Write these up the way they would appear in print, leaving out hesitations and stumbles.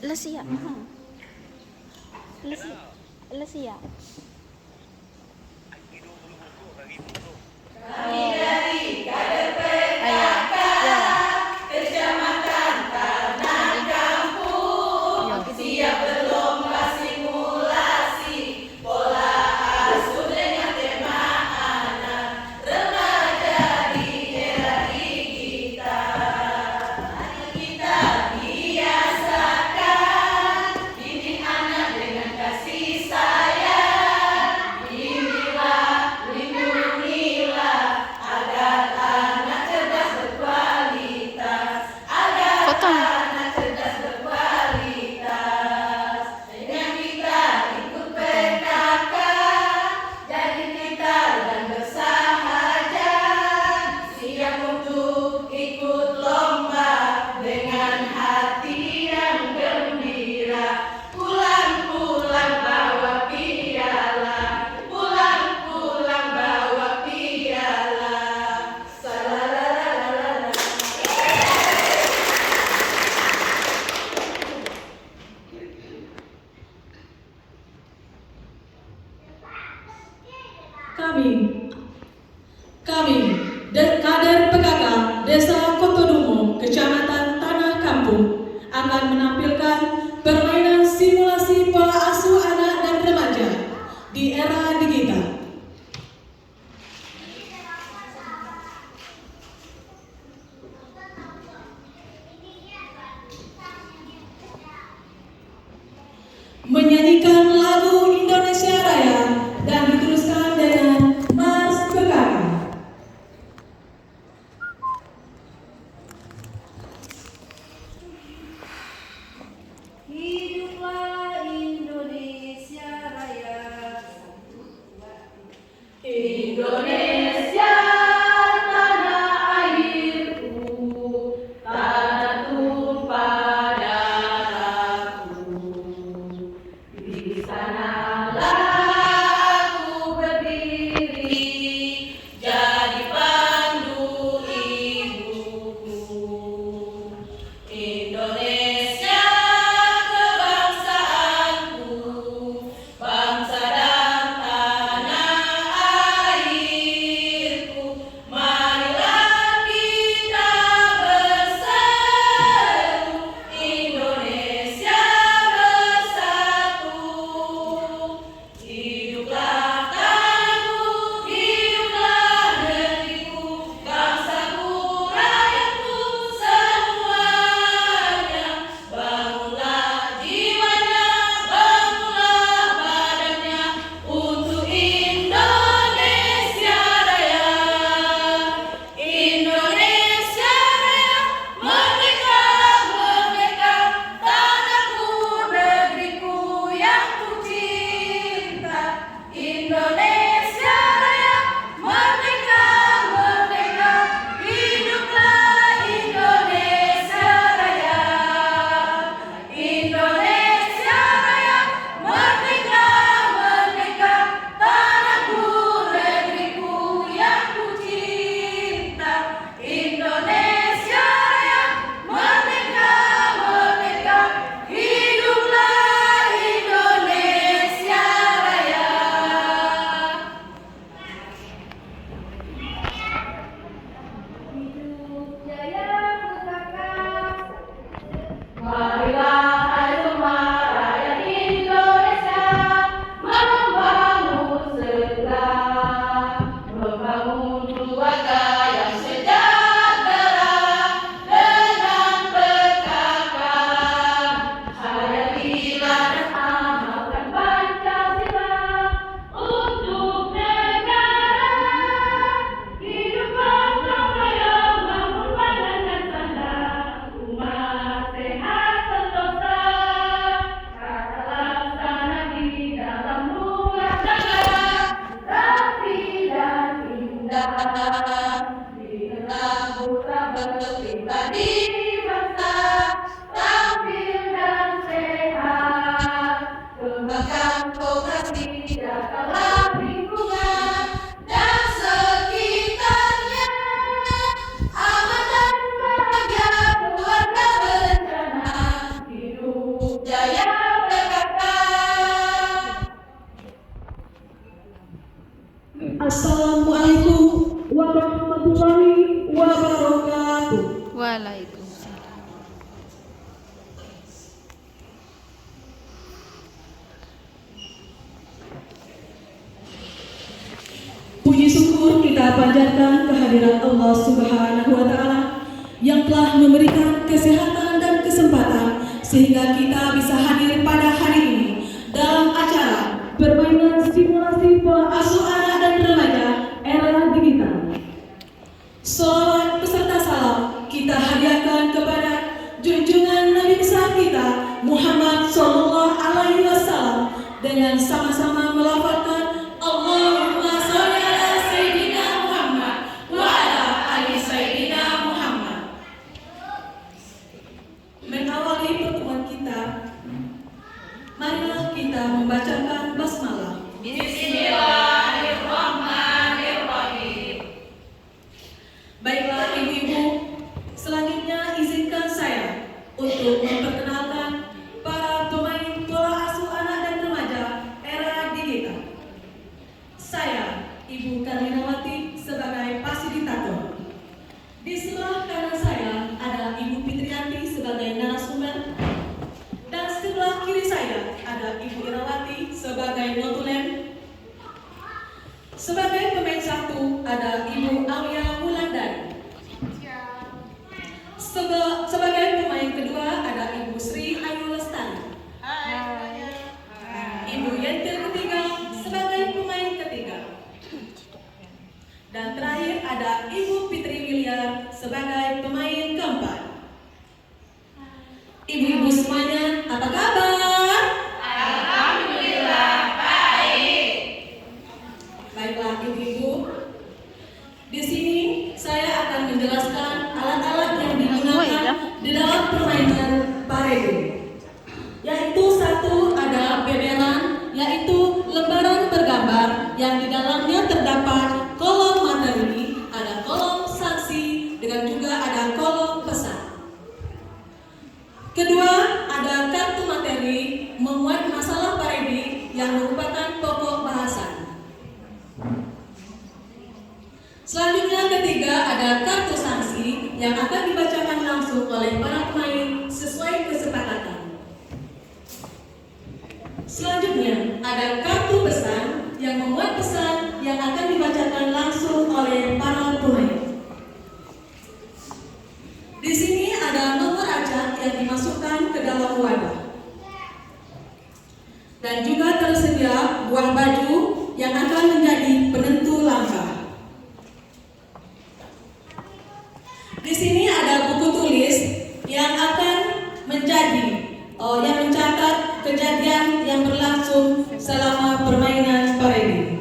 Lesia. Lesia. Lesia. Kami, kader PKK Desa Kotodumo, Kecamatan Tanah Kampung, akan menampilkan permainan simulasi pola asuh anak dan remaja di era digital. Menyanyikan lagu Indonesia Raya dan diteruskan dengan Mars PKK. Hiduplah Indonesia Raya. Indonesia tanah airku, tanah tumpah darahku. Di sanalah aku berdiri, jadi pandu ibuku. Indonesia kebangsaanku, bangsa dan tanah airku. Marilah kita berseru, Indonesia bersatu. Hiduplah tanahku, hiduplah negeriku, bangsaku, rakyatku semuanya. Bangunlah jiwanya, bangunlah badannya untuk Indonesia Raya. Indonesia Raya, merdeka, merdeka, tanahku, negeriku yang ku cinta. Indonesia Raya, merdeka, merdeka, hiduplah Indonesia Raya. Indonesia Raya, merdeka, merdeka, tanahku, negeriku yang ku cinta. Indonesia Raya, merdeka, merdeka, hiduplah Indonesia Raya. Hidup jaya pusaka. Marilah hai semua rakyat Indonesia membangun segera, membangun keluarga yang sejahtera dengan PKK. Hayatilah dan amalkan Pancasila untuk negara. Hiduplah Surabaya, bangun badan dan tanda, umat sehat sentosa. Kata laksana di dalam rumah tangga, rapi dan indah. Biarlah putra berpribadi bangsa, tampil dan sehat. Kembangkan koperasi, jagalah lingkungan dan sekitarnya. Aman dan bahagia keluarga berencana, hidup Waalaikumsalam. Puji syukur kita panjatkan kehadirat Allah Subhanahu wa Ta'ala yang telah memberikan kesehatan dan kesempatan sehingga kita bisa hadir pada hari ini dalam acara permainan simulasi pola asuh anak dan remaja era digital. Salawat beserta salam kita hadiahkan kepada junjungan Nabi besar kita Muhammad Sallallahu Alaihi Wasallam dengan sama-sama melafalkan Allahumma sholli ala Sayyidina Muhammad wa ala ali Sayyidina Muhammad. Mengawali pertemuan kita, marilah kita membacakan basmalah. Bismillahirrahmanirrahim. Baiklah ibu-ibu, selanjutnya izinkan saya untuk memperkenalkan para pemain pola asuh anak dan remaja era digital. Saya, Ibu Karlinawati sebagai fasilitator. Di sebelah kanan saya ada Ibu Fitrianti sebagai narasumber, dan sebelah kiri saya ada Ibu Irawati sebagai notulen. Sebagai pemain satu ada Ibu Aulia Wulandari. Sebagai pemain kedua ada Ibu Sri Ayu Lestari. Ibu Yentil ketiga sebagai pemain ketiga. Dan terakhir ada Ibu Fitri William sebagai pemain keempat. Ibu-ibu semuanya, apa kabar? Alhamdulillah baik. Baiklah ibu-ibu, di sini saya akan menjelaskan alat-alat yang digunakan di dalam permainan parade. Yaitu satu ada beberan, yaitu lembaran bergambar yang di dalamnya terdapat kolom materi, ada kolom saksi, dengan juga ada kolom pesan. Kedua, ada kartu materi memuat masalah parade yang merupakan pokok bahasan. Selanjutnya ketiga ada kartu sanksi yang akan dibacakan langsung oleh para pemain sesuai kesepakatan. Selanjutnya ada kartu pesan yang memuat pesan yang akan dibacakan langsung oleh para pemain. Di sini ada nomor acak yang dimasukkan ke dalam wadah. Dan juga tersedia buah baju yang akan menjadi penentu langkah. Di sini ada buku tulis yang akan yang mencatat kejadian yang berlangsung selama permainan parade.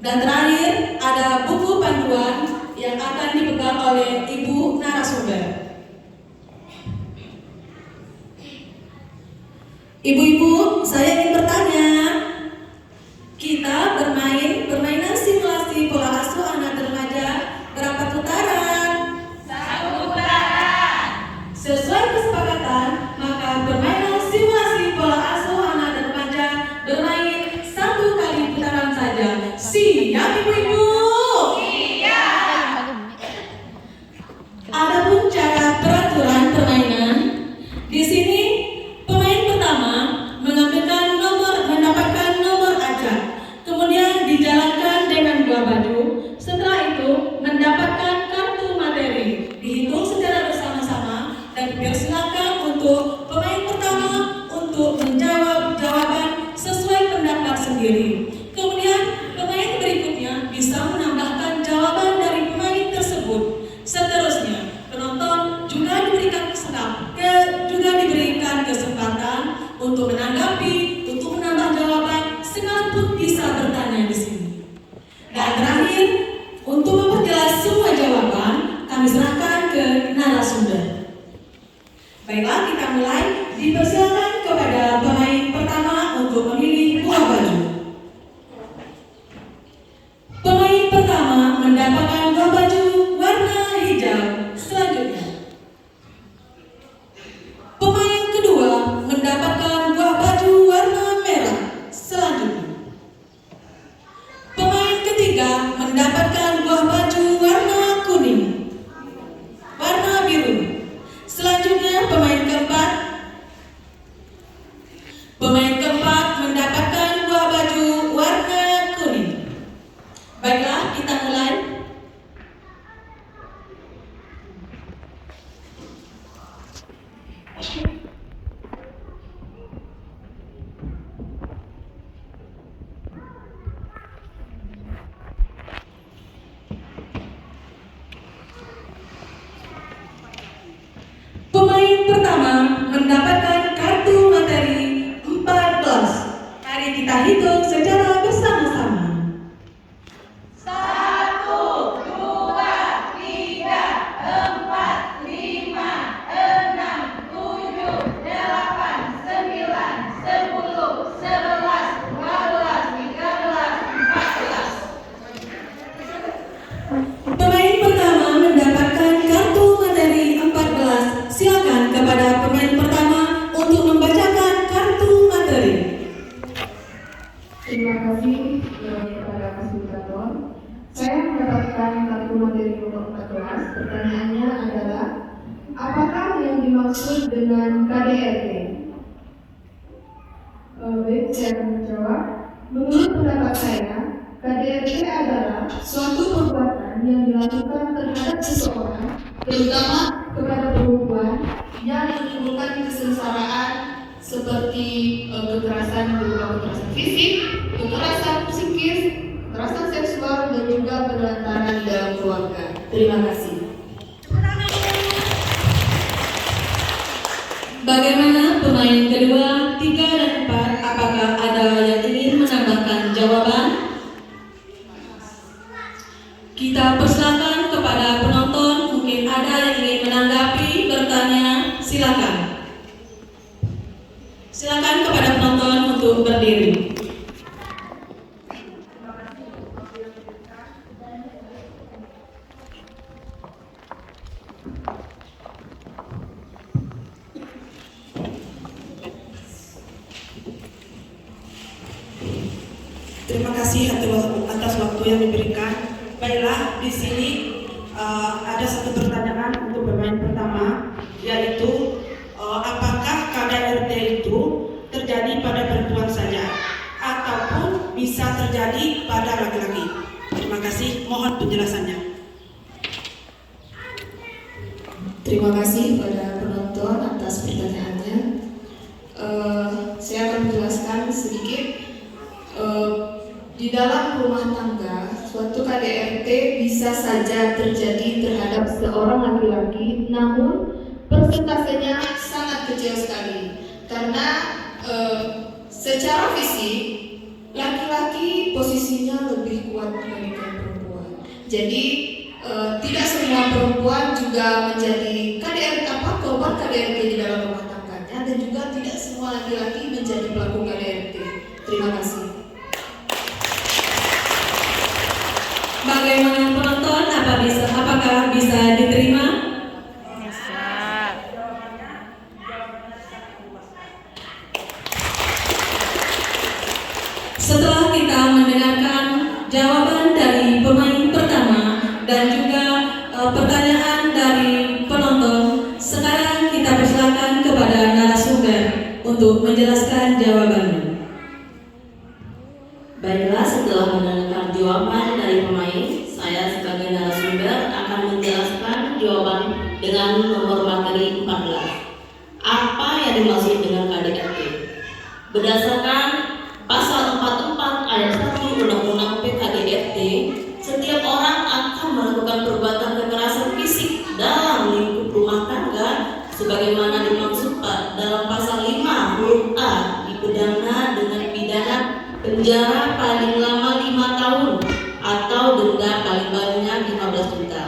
Dan terakhir ada buku panduan yang akan dipegang oleh ibu narasumber. Ibu-ibu, saya ingin bertanya, kita bermain permainan simulasi pola asuh anak remaja berapa putaran? 1 putaran. Sesuai kesepakatan, maka permainan simulasi pola asuh anak dan remaja bermain 1 kali putaran saja. Siap ibu-ibu? Adapun cara peraturan permainan, di sini pemain pertama mendapatkan nomor acak, kemudian dijalankan dengan buah baju. Setelah itu mendapatkan kartu materi, dihitung secara bersama-sama dan dipersilakan untuk pemain pertama untuk menjawab jawaban sesuai pendapat sendiri. Kemudian pemain berikutnya bisa menambahkan jawaban dari pemain tersebut. Seterusnya, penonton juga diberikan kesempatan untuk menanggapi, untuk menambah jawaban, sekalipun bisa bertanya di sini. Dan terakhir, untuk memperjelas semua jawaban, kami serahkan ke narasumber. Baiklah, kita mulai. Dipersilakan kepada pemain pertama untuk memilih buah baju. Pemain pertama mendapatkan buah baju warna hijau. Selanjutnya, pemain kedua mendapatkan buah baju warna merah. Selanjutnya, pemain ketiga mendapatkan buah baju warna kuning. kita mulai. Pemain pertama mendapatkan kartu materi 14. Mari kita hitung secara bersama-sama. 1, 2, 3, 4, 5, 6, 7, 8, 9, 10, 11, 12, 13, 14. Pemain pertama mendapatkan kartu materi 14. Silakan kepada pemain pertama untuk membacakan kartu materi. Terima kasih kepada fasilitator. Saya mendapatkan kartu materi nomor 14. Pertanyaannya adalah, apakah yang dimaksud dengan KDRT? Baik, saya akan menjawab. Menurut pendapat saya, KDRT adalah suatu perbuatan yang dilakukan terhadap seseorang, terutama kepada perempuan, yang menimbulkan kesengsaraan seperti kekerasan berupa kekerasan fisik, kekerasan psikis, kekerasan seksual, dan juga penelantaran dalam keluarga. Terima kasih. Bagaimana pemain kedua, 3 dan 4? Apakah ada yang ingin menambahkan jawaban? Kita persilakan kepada penonton, mungkin ada yang ingin menanggapi, bertanya, silakan. Silakan kepada penonton untuk berdiri. Terima kasih atas waktu yang diberikan. Baiklah, di sini ada satu pertanyaan untuk pemain pertama, yaitu apakah KDRT itu terjadi pada perempuan saja ataupun bisa terjadi pada laki-laki? Terima kasih, mohon penjelasannya. Terima kasih kepada penonton atas pertanyaannya. Saya akan menjelaskan sedikit. Di dalam rumah tangga, suatu KDRT bisa saja terjadi terhadap seorang laki-laki, namun persentasenya sangat kecil sekali. Karena secara fisik, laki-laki posisinya lebih kuat dibandingkan perempuan. Jadi tidak semua perempuan juga menjadi korban KDRT di dalam rumah tangganya, dan juga tidak semua laki-laki menjadi pelaku KDRT. Terima kasih. Bagaimana penonton? Apakah bisa diterima? Setelah kita mendengarkan jawaban dari pemain pertama dan juga pertanyaan dari penonton, sekarang kita persilakan kepada narasumber untuk menjelaskan jawabannya. Baiklah, setelah mendengarkan jawaban dari pemain, saya sebagai narasumber akan menjelaskan jawaban dengan nomor materi 14. Apa yang dimaksud dengan KDRT? Berdasarkan Pasal 44 ayat 1 Undang-Undang PKDRT, setiap orang akan melakukan perbuatan kekerasan fisik dalam lingkup rumah tangga sebagaimana dimaksud dalam Pasal 5 huruf A dipidana dengan pidana penjara paling lama 5 tahun atau denda paling banyak 15 juta.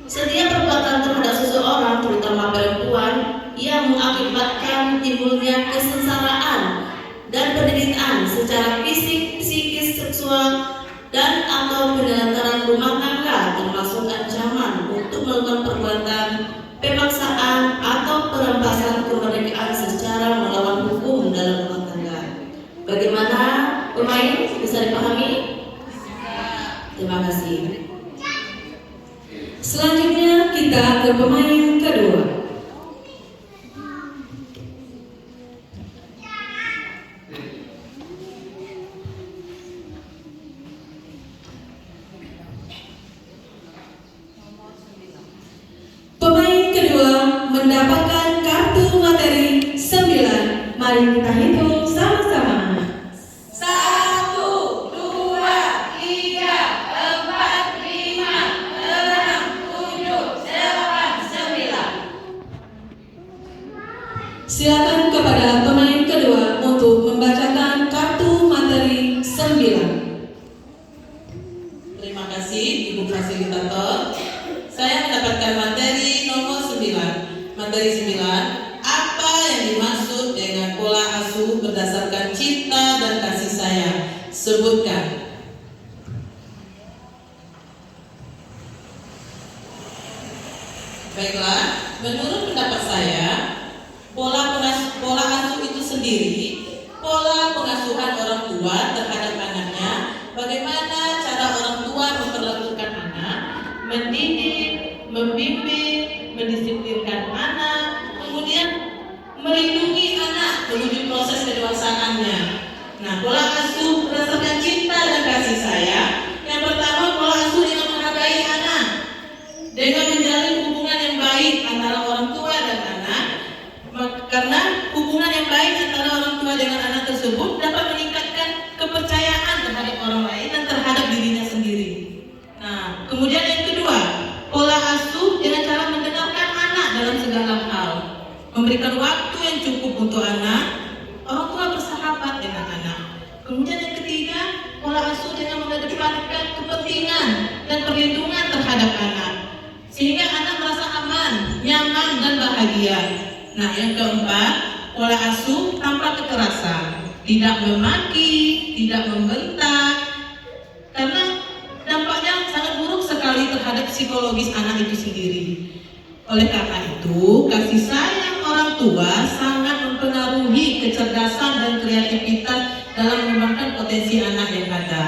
Setiap perbuatan terhadap seseorang, terutama perempuan, yang mengakibatkan timbulnya kesengsaraan dan penderitaan secara fisik, psikis, seksual, dan atau penelantaran rumah tangga, termasuk ancaman untuk melakukan perbuatan pemaksaan atau perampasan kemerdekaan secara melawan hukum dalam rumah tangga. Bagaimana pemain, bisa dipahami? Terima kasih. Selanjutnya kita ke pemain kedua. mendapatkan kartu materi 9. Mari kita hitung sama-sama. 1, 2, 3, 4, 5, 6, 7, 8, 9. Silakan kepada pemain kedua untuk membacakan kartu materi 9. Terima kasih Ibu Fasilitator. Saya mendapatkan materi nomor 9. Materi 9, apa yang dimaksud dengan pola asuh berdasarkan cinta dan kasih sayang? Sebutkan. Baiklah, menurut pendapat saya, pola asuh itu sendiri pola pengasuhan orang tua terhadap anaknya. Bagaimana cara orang tua memperlakukan anak, mendidik, membimbing, mendisiplinkan anak, kemudian melindungi anak menuju proses kedewasaannya. Nah, pola asuh berdasarkan cinta dan kasih sayang. Yang pertama, pola asuh dengan menghargai anak, dengan menjalin hubungan yang baik antara orang tua dan anak. Karena hubungan yang baik antara orang tua dengan anak tersebut dapat meningkatkan kepercayaan terhadap orang lain dan terhadap dirinya sendiri. Nah, kemudian yang kedua, pola asuh dengan cara mendengarkan anak dalam segala hal, memberikan waktu yang cukup untuk anak, orang tua bersahabat dengan anak. Kemudian yang ketiga, pola asuh dengan mengedepankan kepentingan dan perlindungan terhadap anak, sehingga anak merasa aman, nyaman, dan bahagia. Nah, yang keempat, pola asuh tanpa kekerasan, tidak memaki, tidak membentak, karena dampaknya sangat buruk sekali terhadap psikologis anak itu sendiri. Oleh karena itu, kasih sayang orang tua sangat mempengaruhi kecerdasan dan kreativitas dalam mengembangkan potensi anak yang ada.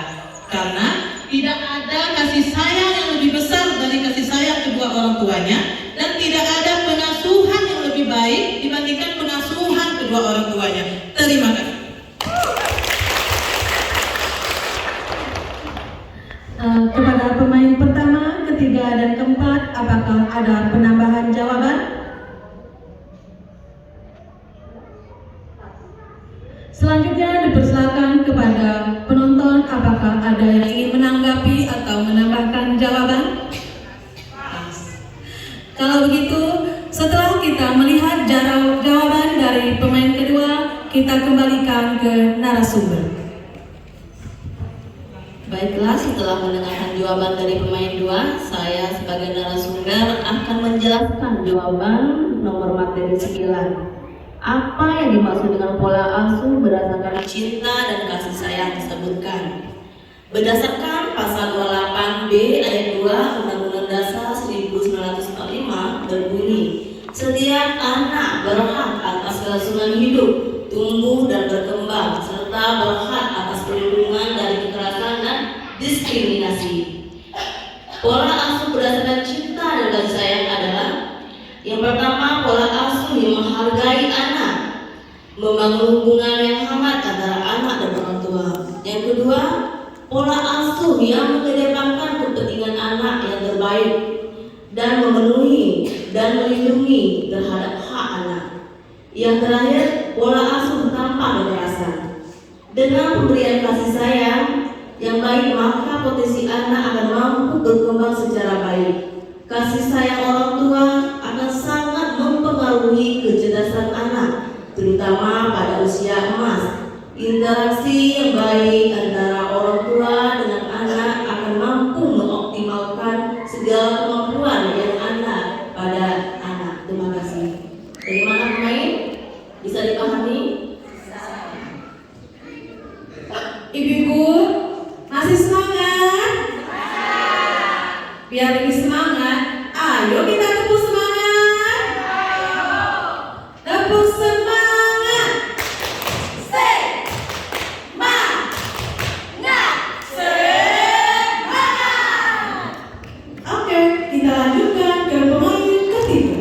Karena tidak ada kasih sayang yang lebih besar dari kasih sayang kedua orang tuanya, dan tidak ada pengasuhan yang lebih baik dibandingkan pengasuhan kedua orang tuanya. Terima kasih. Kepada pemain pertama, ketiga, dan keempat, apakah ada penambahan jawaban? Selanjutnya dipersilakan kepada penonton, apakah ada yang ingin menanggapi atau menambahkan jawaban? Kalau begitu, setelah kita melihat jawaban dari pemain kedua, kita kembalikan ke narasumber. Baiklah, setelah mendengarkan jawaban dari pemain 2, saya sebagai narasumber akan menjelaskan jawaban nomor materi 9. Apa yang dimaksud dengan pola asuh berdasarkan cinta dan kasih sayang disebutkan. Berdasarkan pasal 28B ayat 2 Undang-Undang Dasar 1945 berbunyi, setiap anak berhak atas kelangsungan hidup, tumbuh dan berkembang, serta berhak atas perlindungan dari kekerasan dan diskriminasi. Pola asuh berdasarkan cinta dan kasih sayang adalah yang pertama, pola asuh yang menghargai anak, membangun hubungan yang hangat antara anak dan orang tua. Yang kedua, pola asuh yang mengedepankan kepentingan anak yang terbaik dan memenuhi dan melindungi terhadap hak anak. Yang terakhir, pola asuh tanpa kekerasan. Dengan pemberian kasih sayang yang baik, maka potensi anak akan mampu berkembang secara baik. Kasih sayang orang tua akan sangat mempengaruhi kecerdasan anak, terutama pada usia emas. Interaksi yang baik antara orang tua dengan anak akan mampu mengoptimalkan segala kemampuan yang ada pada anak. Terima kasih. Dari mana pemain? Bisa dipahami? Ibu-ibu, masih semangat? Biar lebih semangat, ayo kita tepuk semangat. Tepuk semangat. Oke, kita lanjutkan ke pemain ketiga.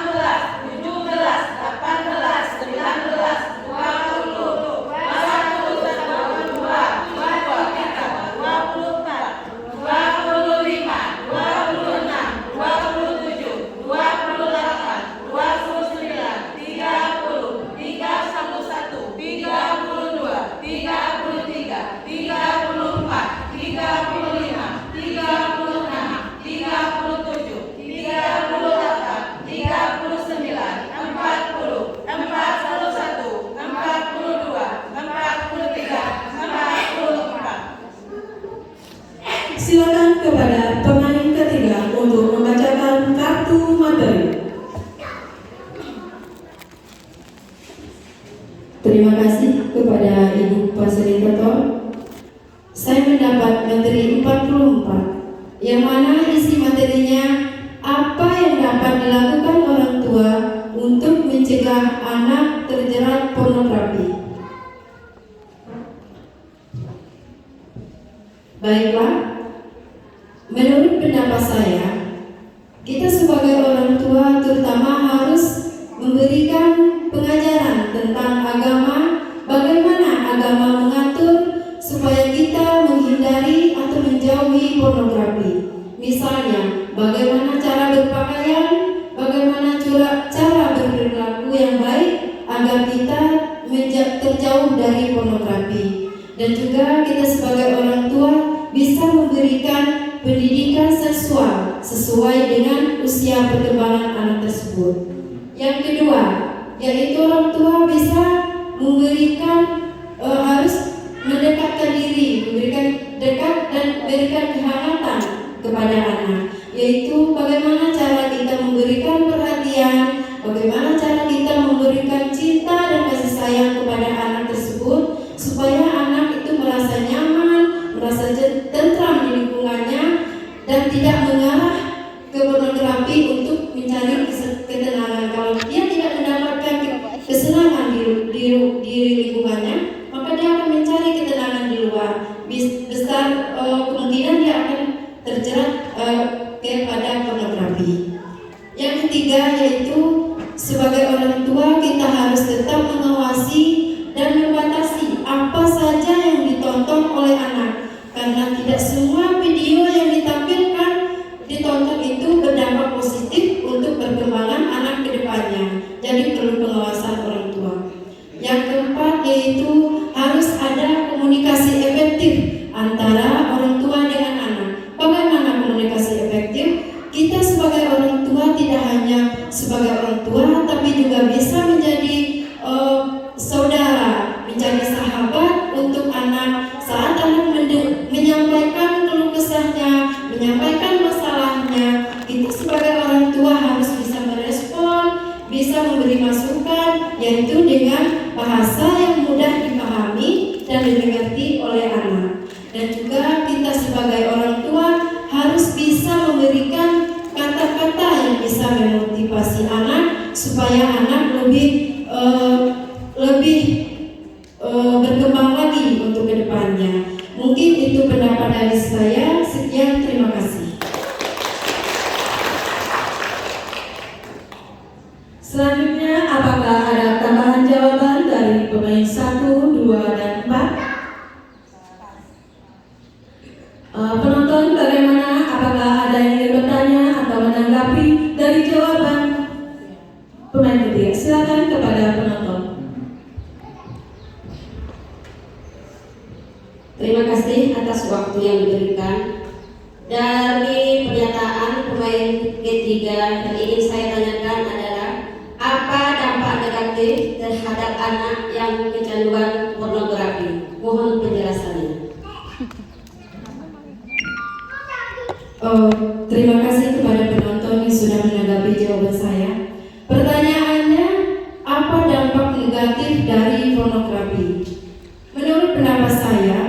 Silakan kepada pemain ketiga untuk membacakan kartu materi. Terima kasih kepada Ibu Fasilitator. Saya mendapat materi 44, yang mana isi materinya apa yang dapat dilakukan orang tua untuk mencegah anak terjerat pornografi. Baiklah, menurut pendapat saya, kita sebagai orang tua terutama harus memberikan pengajaran tentang agama, bagaimana agama mengatur supaya kita menghindari atau menjauhi pornografi. Misalnya, bagaimana cara berpakaian, bagaimana cara berperilaku yang baik agar kita terjauh dari pornografi. Dan juga kita sebagai orang tua bisa memberikan pendidikan seksual sesuai dengan usia perkembangan anak tersebut. Yang kedua, yaitu orang tua bisa memberikan harus mendekatkan diri, memberikan dekat dan memberikan kehangatan kepada anak, yaitu bagaimana cara kita memberikan perhatian, bagaimana cara kita memberikan cinta dan kasih sayang kepada anak tersebut supaya anak itu merasa nyaman, merasa tentram di lingkungannya dan tidak mengarah ke pornografi untuk mencari ketenangan. Kalau dia tidak mendapatkan kesenangan di lingkungannya, maka dia akan mencari ketenangan di luar. Besar kemungkinan dia akan terjerat kepada pornografi. Yang ketiga, yaitu sebagai orang tua kita harus tetap mengawasi dan membatasi apa saja yang ditonton oleh anak, karena tidak semua video yang ditonton itu berdampak positif untuk perkembangan anak ke depannya. Jadi perlu pengawasan orang tua. Yang keempat, yaitu harus ada komunikasi efektif antara orang tua dengan anak. Bagaimana komunikasi efektif? Kita sebagai orang tua tidak hanya sebagai orang tua, tapi juga bisa menjadi saudara, menjadi sahabat untuk anak. Saat anak menyampaikan keluh kesahnya, menyampaikan masalahnya, kita sebagai orang tua harus bisa merespon, bisa memberi masukan, yaitu dengan bahasa yang mudah dipahami dan dimengerti oleh anak. Dan juga kita sebagai orang tua harus bisa memberikan kata-kata yang bisa memotivasi anak supaya anak lebih berkembang lagi untuk kedepannya. Mungkin itu pendapat dari saya. Sekian, terima kasih. Selanjutnya, apakah ada tambahan jawaban dari pemain 1, 2, dan 4? Penonton bagaimana? Apakah ada yang ingin bertanya atau menanggapi dari jawaban pemain ketiga? Silakan kepada penonton. Terima kasih atas waktu yang diberikan. Dari pernyataan pemain ketiga yang ingin saya tanyakan adalah apa dampak negatif terhadap anak yang kecanduan pornografi? Mohon penjelasannya. Terima kasih kepada penonton yang sudah menanggapi jawaban saya. Pertanyaannya, apa dampak negatif dari pornografi? Menurut pendapat saya,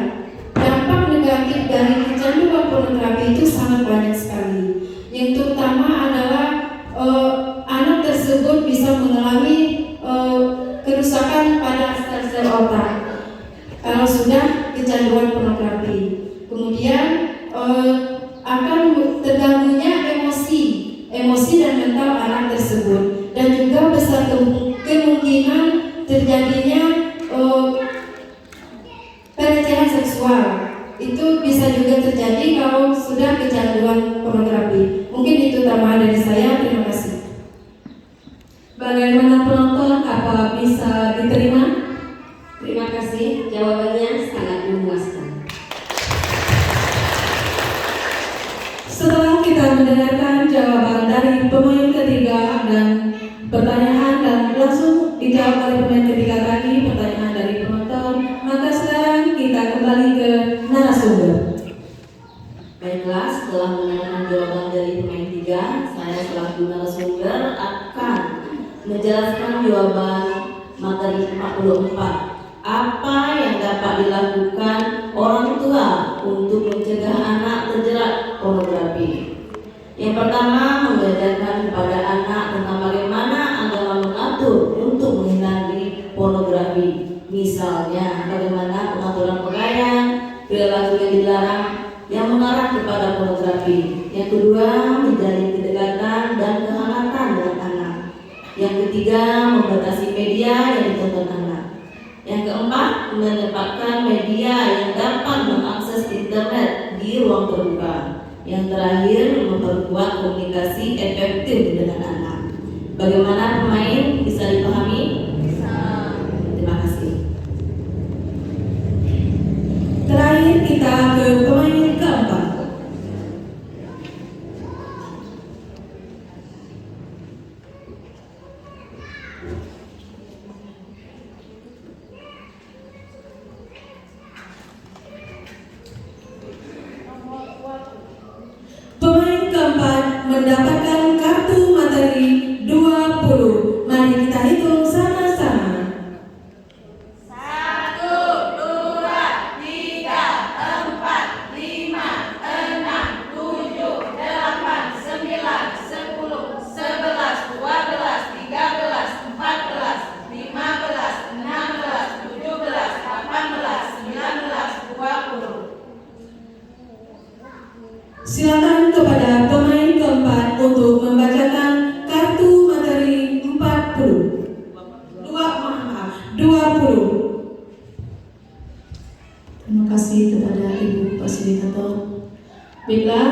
mengalami kerusakan pada sel-sel otak kalau sudah kecanduan pornografi. Kemudian akan terganggunya emosi dan mental anak tersebut, dan juga besar kemungkinan terjadinya pelecehan seksual. Itu bisa juga terjadi kalau sudah kecanduan pornografi. Mungkin itu tambahan dari saya. Terima kasih. Bagaimana penonton, apa bisa diterima? Terima kasih. Jawabannya sangat memuaskan. Setelah kita mendengarkan jawaban dari pemain ketiga dan pertanyaan dan langsung dijawab oleh pemain ketiga tadi pertanyaan dari penonton, maka sekarang kita kembali ke narasumber. Baiklah, setelah mendengarkan jawaban dari pemain tiga, saya selaku narasumber akan menjelaskan jawaban materi 44. Apa yang dapat dilakukan orang tua untuk mencegah anak terjerat pornografi? Yang pertama, mengajarkan kepada anak tentang bagaimana agama mengatur untuk menghindari pornografi. Misalnya, bagaimana pengaturan pakaian, perilaku yang dilarang yang mengarah kepada pornografi. Yang kedua, menjalin kedekatan dan kehangatan dengan anak. Yang ketiga, membatasi media yang ditonton anak. Yang keempat, menempatkan media yang dapat mengakses internet di ruang terbuka. Yang terakhir, memperkuat komunikasi efektif dengan anak. Bagaimana pemain, bisa dipahami? Bisa. Terima kasih. Terakhir kita ke pemain keempat. Pemain keempat mendapatkan kartu materi 20. Mari kita hitung sama-sama. 1, 2, 3, 4, 5, 6, 7, 8, 9, 10, 11, 12, 13, 14, 15, 16, 17, 18, 19, 20. Silakan kepada pemain keempat untuk membacakan kartu materi 20. Terima kasih kepada Ibu Fasilitator. Baiklah,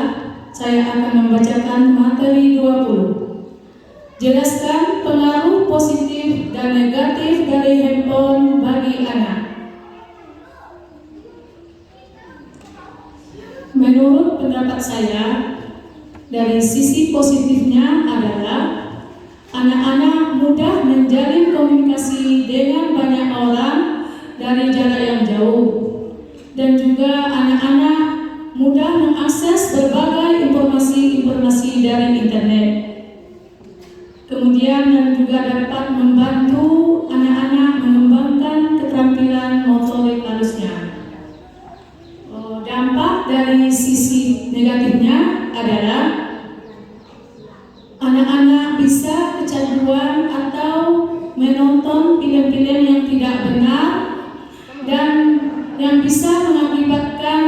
saya akan membacakan materi 20. Jelaskan pengaruh positif dan negatif dari handphone bagi anak. Menurut pendapat saya, dari sisi positifnya adalah anak-anak mudah menjalin komunikasi dengan banyak orang dari jarak yang jauh, dan juga anak-anak mudah mengakses berbagai informasi dari internet. Kemudian dan juga dapat membantu anak-anak mengembangkan keterampilan motorik halusnya. Dampak dari sisi negatifnya adalah anak-anak bisa kecanduan atau menonton film-film yang tidak benar dan yang bisa mengakibatkan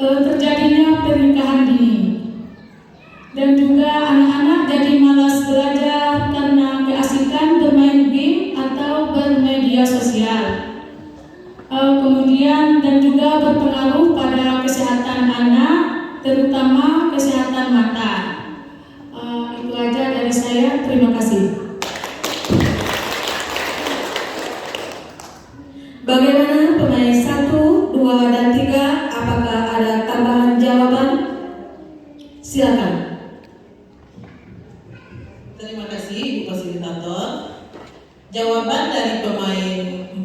terjadinya pernikahan dini. Dan juga anak-anak jadi malas belajar karena keasikan bermain game atau bermedia sosial. Kemudian dan juga berpengaruh pada kesehatan anak, terutama kesehatan mata. Itu aja dari saya. Terima kasih. Bagaimana pemain 1, 2, dan 3? Apakah ada tambahan jawaban? Silakan. Terima kasih Ibu Fasilitator. Jawaban dari pemain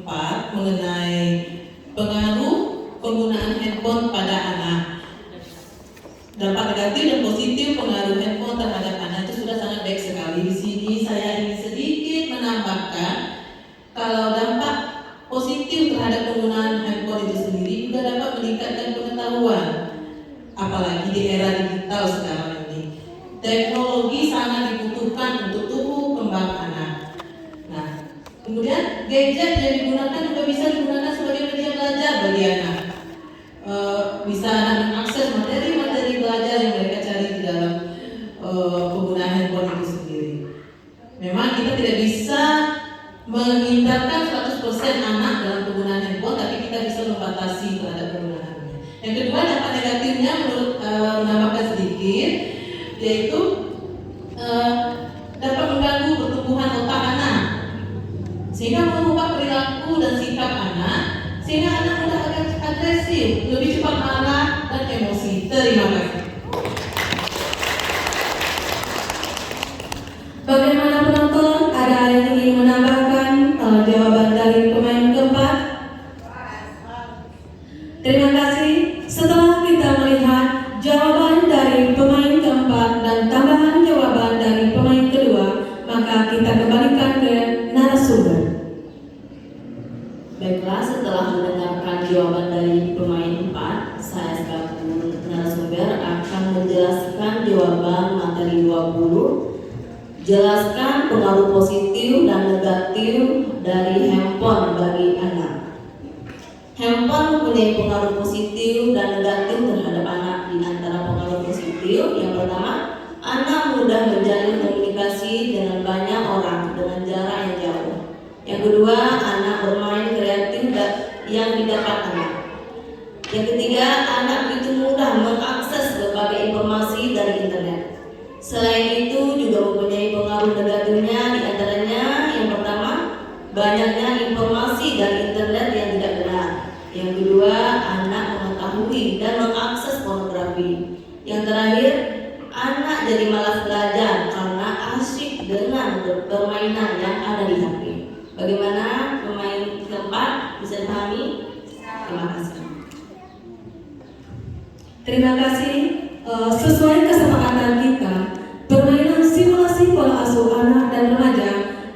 4 mengenai pengaruh penggunaan handphone pada anak. Dampak negatif dan positif pengaruh handphone terhadap anak itu sudah sangat baik sekali. Di sini saya ingin sedikit menambahkan kalau dampak positif terhadap penggunaan handphone itu sendiri juga dapat meningkatkan pengetahuan. Apalagi di era digital sekarang ini, teknologi sangat dibutuhkan untuk tumbuh kembang anak. Kemudian gadget yang digunakan juga bisa digunakan sebagai media belajar bagi anak. Bisa anak mengakses materi-materi belajar yang mereka cari di dalam penggunaan handphone itu sendiri. Memang kita tidak bisa menghindarkan 100% anak dalam penggunaan handphone, tapi kita bisa membatasi terhadap penggunaannya. Yang kedua, dampak negatifnya menurut menambahkan sedikit, yaitu dapat mengganggu pertumbuhan otak anak, sehingga mengubah perilaku dan sikap anak, sehingga anak mudah agresif, lebih cepat marah dan emosi. Terima kasih. Bagaimana penonton? Ada yang ingin menambahkan jawaban dari pemain keempat? Terima kasih. Setelah kita melihat jawaban dari pemain keempat dan tambahan jawaban dari pemain kedua, maka kita kembalikan ke narasumber. Baiklah, setelah mendengarkan jawaban dari pemain 4, saya selaku narasumber akan menjelaskan jawaban materi 20. Jelaskan pengaruh positif dan negatif dari handphone bagi anak. Handphone mempunyai pengaruh positif dan negatif terhadap anak. Di antara pengaruh positif, yang pertama, anak mudah menjalin komunikasi dengan banyak orang dengan jarak yang jauh. Yang kedua, anak bermain kreatif yang didapat anak. Yang ketiga, anak begitu mudah mengakses berbagai informasi dari internet. Selain itu juga mempunyai pengaruh negatifnya, di antaranya yang pertama, banyaknya informasi dari internet yang tidak benar. Yang kedua, anak mengetahui dan mengakses pornografi. Yang terakhir, anak jadi malas belajar karena asyik dengan permainan yang ada di HP. Bagaimana pemain keempat, bisa dipahami? Terima kasih. Terima kasih. Sesuai kesepakatan kita, permainan simulasi pola asuh anak dan remaja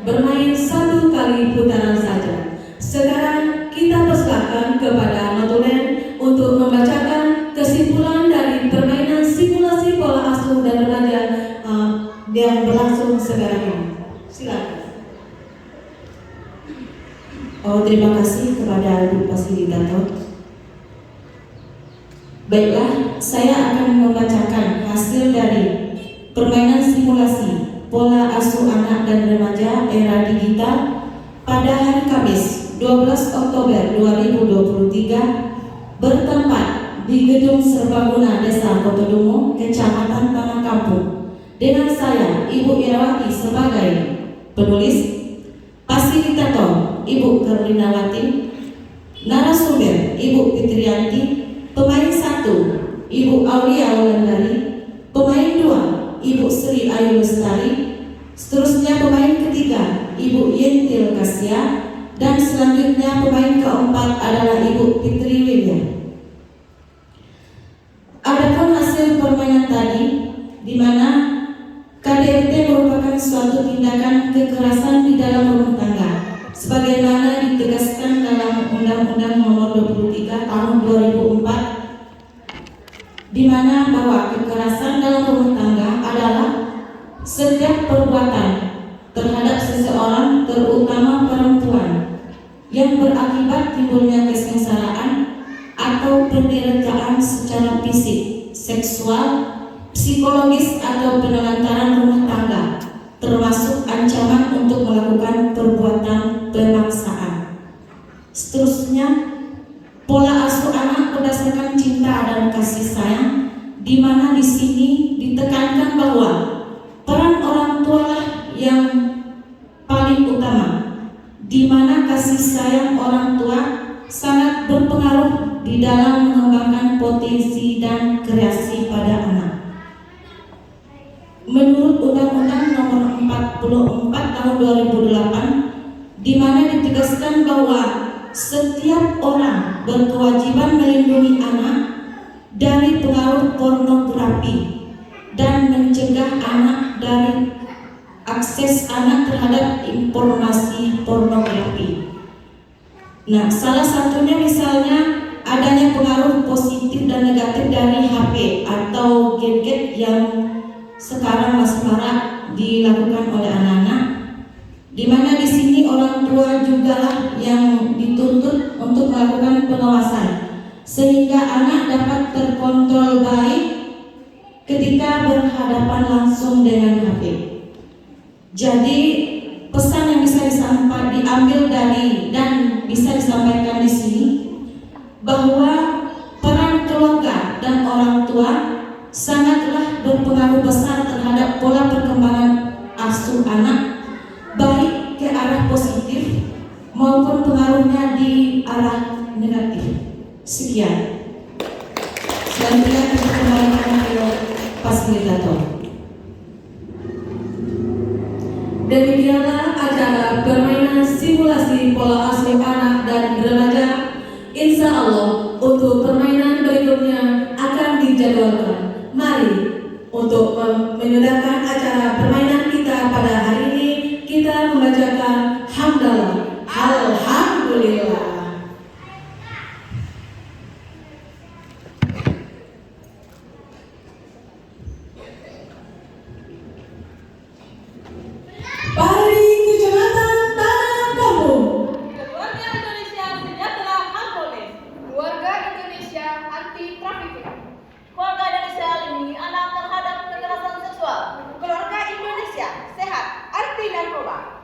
bermain 1 kali putaran saja. Sekarang kita persilakan kepada notulen untuk membacakan kesimpulan dari permainan simulasi pola asuh dan remaja yang berlangsung sekarang ini. Silakan. Terima kasih kepada Ibu Fasilitator. Baiklah, saya akan membacakan hasil dari permainan simulasi pola asuh anak dan remaja era digital pada hari Kamis 12 Oktober 2023 bertempat di Gedung Serbaguna Desa Kotodumo, Kecamatan Tanah Kampung, dengan saya Ibu Irawati sebagai penulis, fasilitator Ibu Karlinawati, narasumber Ibu Fitriyanti, pemain 1 Ibu Aulia Wulandari, pemain 2 Ibu Sri Ayu Lestari, seterusnya pemain ketiga Ibu Yentil Kasya, dan selanjutnya pemain keempat adalah Ibu Fitri William. Adapun hasil permainan tadi, di mana KDRT merupakan suatu tindakan kekerasan di dalam rumah tangga, sebagaimana ditegaskan dalam Undang-Undang Nomor 23 Tahun 2004, di mana bahwa kekerasan dalam rumah tangga adalah setiap perbuatan terhadap seseorang, terutama perempuan, yang berakibat timbulnya kesengsaraan atau penderitaan secara fisik, seksual, psikologis atau penelantaran rumah tangga, termasuk ancaman untuk melakukan perbuatan pemaksaan. Seterusnya, pola asuh anak berdasarkan cinta dan kasih sayang, di mana di sini ditekankan bahwa peran orang tua lah yang paling utama, di mana kasih sayang orang tua sangat berpengaruh di dalam mengembangkan potensi dan kreasi pada anak. Menurut Undang-Undang Nomor 44 Tahun 2008, di mana ditegaskan bahwa setiap orang berkewajiban melindungi anak dari pengaruh pornografi dan mencegah anak dari akses anak terhadap informasi pornografi. Nah, salah satunya misalnya adanya pengaruh positif dan negatif dari HP atau gadget yang sekarang masih marak dilakukan oleh anak-anak, di mana di sini orang tua jugalah yang dituntut untuk melakukan pengawasan, sehingga anak dapat terkontrol baik ketika berhadapan langsung dengan HP. Jadi pesan yang bisa diambil dari dan bisa disampaikan di sini bahwa peran keluarga dan orang tua sangatlah berpengaruh besar terhadap pola perkembangan asuh anak, baik ke arah positif maupun pengaruhnya di arah negatif. Sekian. Selanjutnya kita kembalikan ke fasilitator. Demikianlah acara permainan simulasi pola asuh anak dan remaja. Insya Allah untuk permainan berikutnya akan dijadwalkan. Mari untuk menyudahkan acara permainan kita pada hari ini, kita membacakan hamdalah. Alhamdulillah. Pari Kecamatan Tanah Kampung. Keluarga Indonesia sejahtera harmonis. Keluarga Indonesia anti trafficking. Keluarga Indonesia lindungi anak terhadap kekerasan seksual. Keluarga Indonesia sehat anti narkoba.